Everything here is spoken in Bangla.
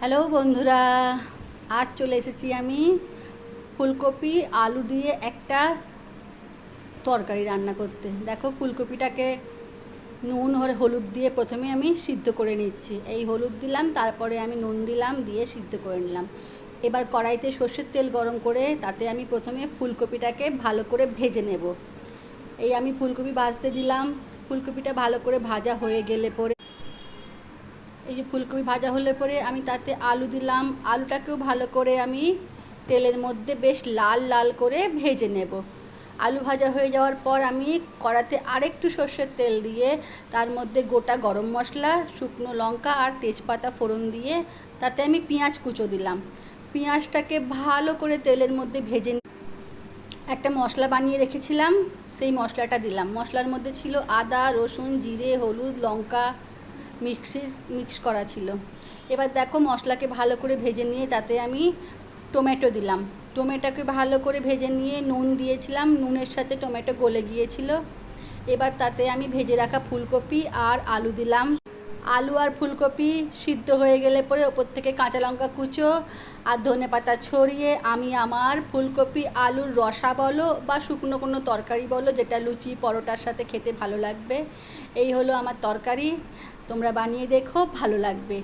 হ্যালো বন্ধুরা, আজ চলে এসেছি আমি ফুলকপি আলু দিয়ে একটা তরকারি রান্না করতে। দেখো, ফুলকপিটাকে নুন আর হলুদ দিয়ে প্রথমে আমি সিদ্ধ করে নিচ্ছি। এই হলুদ দিলাম, তারপরে আমি নুন দিলাম, দিয়ে সিদ্ধ করে নিলাম। এবার কড়াইতে সর্ষের তেল গরম করে তাতে আমি প্রথমে ফুলকপিটাকে ভালো করে ভেজে নেব। এই আমি ফুলকপি ভাজতে দিলাম। ফুলকপিটা ভালো করে ভাজা হয়ে গেলে পরে এই যে ফুলকপি ভাজা হলে পরে আমি তাতে আলু দিলাম। আলুটাকেও ভালো করে আমি তেলের মধ্যে বেশ লাল লাল করে ভেজে নেব। আলু ভাজা হয়ে যাওয়ার পর আমি কড়াতে আরেকটু সর্ষের তেল দিয়ে তার মধ্যে গোটা গরম মশলা, শুকনো লঙ্কা আর তেজপাতা ফোড়ন দিয়ে তাতে আমি পেঁয়াজ কুচো দিলাম। পেঁয়াজটাকে ভালো করে তেলের মধ্যে ভেজে একটা মশলা বানিয়ে রেখেছিলাম, সেই মশলাটা দিলাম। মশলার মধ্যে ছিল আদা, রসুন, জিরে, হলুদ, লঙ্কা মিক্স করা ছিল। এবার দেখো, মশলাকে ভালো করে ভেজে নিয়ে তাতে আমি টমেটো দিলাম। টমেটোকে ভালো করে ভেজে নিয়ে নুন দিয়েছিলাম, নুনের সাথে টমেটো গলে গিয়েছিল। এবার তাতে আমি ভেজে রাখা ফুলকপি আর আলু দিলাম। আলু আর ফুলকপি সিদ্ধ হয়ে গেলে পরে ওপর থেকে কাঁচা লঙ্কা কুচো আর ধনেপাতা ছড়িয়ে আমি আমার ফুলকপি আলুর রসা বলো বা শুকনো কোনো তরকারি বলো, যেটা লুচি পরোটার সাথে খেতে ভালো লাগবে, এই হলো আমার তরকারি। তোমরা বানিয়ে দেখো, ভালো লাগবে।